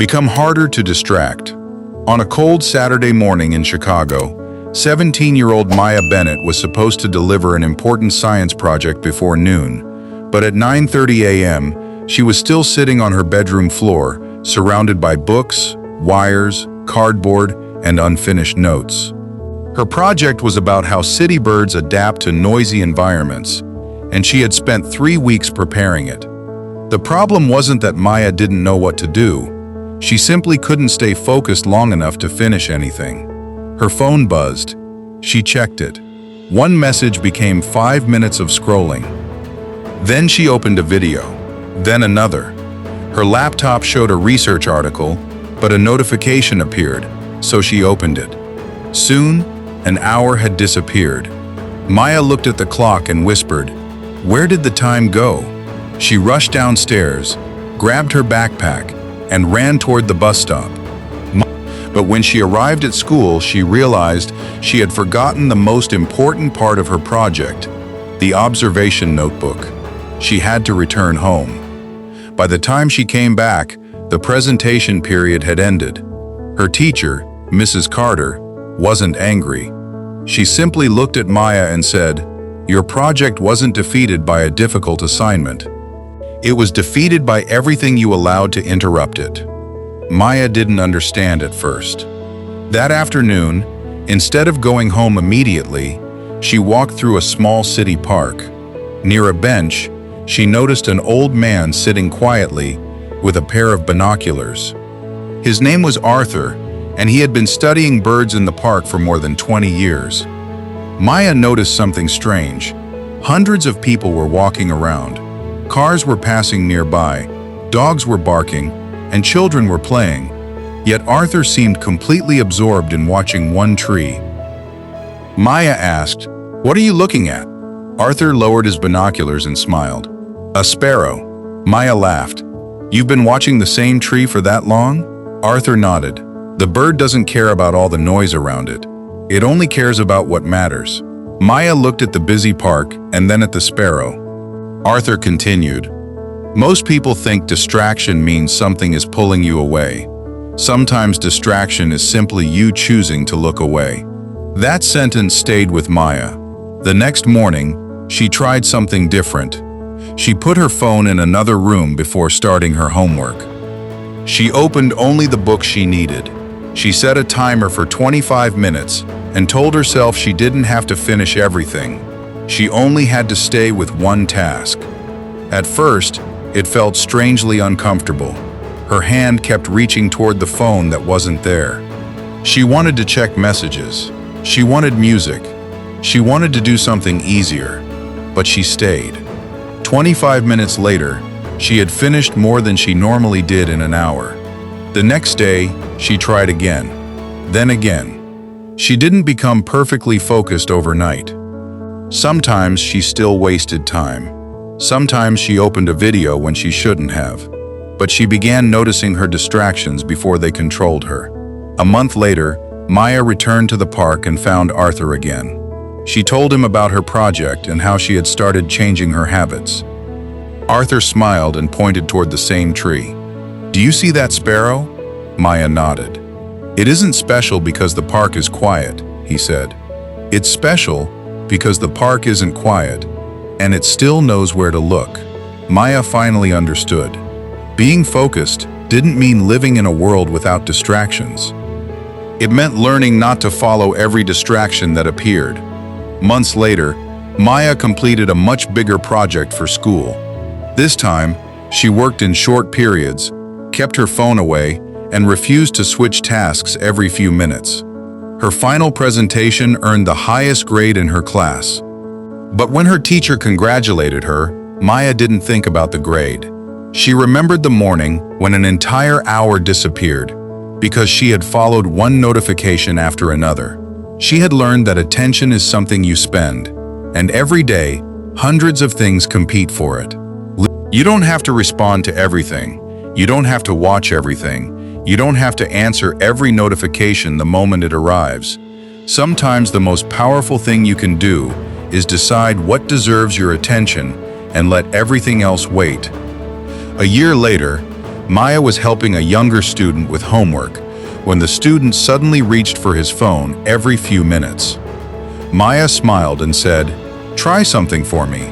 become harder to distract. On a cold Saturday morning in Chicago, 17-year-old Maya Bennett was supposed to deliver an important science project before noon, but at 9:30 a.m., she was still sitting on her bedroom floor, surrounded by books, wires, cardboard, and unfinished notes. Her project was about how city birds adapt to noisy environments, and she had spent 3 weeks preparing it. The problem wasn't that Maya didn't know what to do. She simply couldn't stay focused long enough to finish anything. Her phone buzzed. She checked it. One message became 5 minutes of scrolling. Then she opened a video. Then another. Her laptop showed a research article, but a notification appeared, so she opened it. Soon, an hour had disappeared. Maya looked at the clock and whispered, "Where did the time go?" She rushed downstairs, grabbed her backpack, and ran toward the bus stop. But when she arrived at school, she realized she had forgotten the most important part of her project, the observation notebook. She had to return home. By the time she came back, the presentation period had ended. Her teacher, Mrs. Carter, wasn't angry. She simply looked at Maya and said, "Your project wasn't defeated by a difficult assignment. It was defeated by everything you allowed to interrupt it." Maya didn't understand at first. That afternoon, instead of going home immediately, she walked through a small city park. Near a bench, she noticed an old man sitting quietly with a pair of binoculars. His name was Arthur, and he had been studying birds in the park for more than 20 years. Maya noticed something strange. Hundreds of people were walking around. Cars were passing nearby, dogs were barking, and children were playing. Yet Arthur seemed completely absorbed in watching one tree. Maya asked, "What are you looking at?" Arthur lowered his binoculars and smiled. "A sparrow." Maya laughed. "You've been watching the same tree for that long?" Arthur nodded. "The bird doesn't care about all the noise around it. It only cares about what matters." Maya looked at the busy park and then at the sparrow. Arthur continued, "Most people think distraction means something is pulling you away. Sometimes distraction is simply you choosing to look away." That sentence stayed with Maya. The next morning, she tried something different. She put her phone in another room before starting her homework. She opened only the book she needed. She set a timer for 25 minutes and told herself she didn't have to finish everything. She only had to stay with one task. At first, it felt strangely uncomfortable. Her hand kept reaching toward the phone that wasn't there. She wanted to check messages. She wanted music. She wanted to do something easier, but she stayed. 25 minutes later, she had finished more than she normally did in an hour. The next day, she tried again, then again. She didn't become perfectly focused overnight. Sometimes she still wasted time. Sometimes she opened a video when she shouldn't have. But she began noticing her distractions before they controlled her. A month later, Maya returned to the park and found Arthur again. She told him about her project and how she had started changing her habits. Arthur smiled and pointed toward the same tree. "Do you see that sparrow?" Maya nodded. "It isn't special because the park is quiet," he said. "It's special because the park isn't quiet, and it still knows where to look." Maya finally understood. Being focused didn't mean living in a world without distractions. It meant learning not to follow every distraction that appeared. Months later, Maya completed a much bigger project for school. This time, she worked in short periods, kept her phone away, and refused to switch tasks every few minutes. Her final presentation earned the highest grade in her class. But when her teacher congratulated her, Maya didn't think about the grade. She remembered the morning when an entire hour disappeared because she had followed one notification after another. She had learned that attention is something you spend, and every day, hundreds of things compete for it. You don't have to respond to everything. You don't have to watch everything. You don't have to answer every notification the moment it arrives. Sometimes the most powerful thing you can do is decide what deserves your attention and let everything else wait. A year later, Maya was helping a younger student with homework when the student suddenly reached for his phone every few minutes. Maya smiled and said, "Try something for me.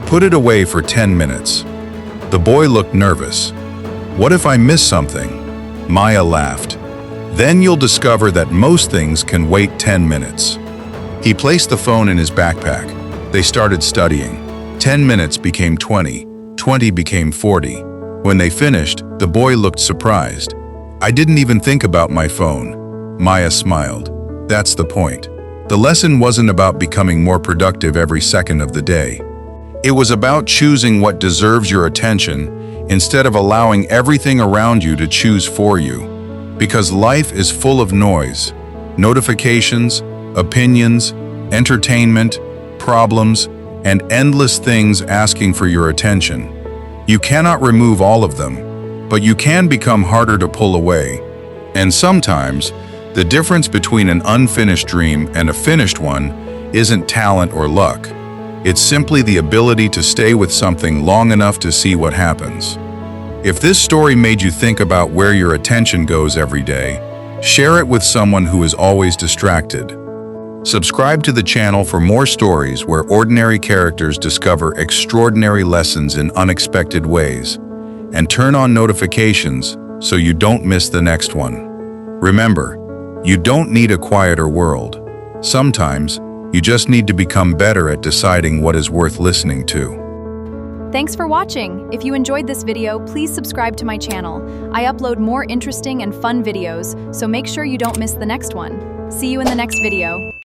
Put it away for 10 minutes." The boy looked nervous. "What if I miss something?" Maya laughed. "Then you'll discover that most things can wait 10 minutes." He placed the phone in his backpack. They started studying. 10 minutes became 20, 20 became 40. When they finished, the boy looked surprised. "I didn't even think about my phone." Maya smiled. "That's the point. The lesson wasn't about becoming more productive every second of the day. It was about choosing what deserves your attention instead of allowing everything around you to choose for you. Because life is full of noise, notifications, opinions, entertainment, problems, and endless things asking for your attention. You cannot remove all of them, but you can become harder to pull away. And sometimes, the difference between an unfinished dream and a finished one isn't talent or luck. It's simply the ability to stay with something long enough to see what happens. If this story made you think about where your attention goes every day, share it with someone who is always distracted. Subscribe to the channel for more stories where ordinary characters discover extraordinary lessons in unexpected ways, and turn on notifications so you don't miss the next one. Remember, you don't need a quieter world. Sometimes, you just need to become better at deciding what is worth listening to. Thanks for watching. If you enjoyed this video, please subscribe to my channel. I upload more interesting and fun videos, so make sure you don't miss the next one. See you in the next video.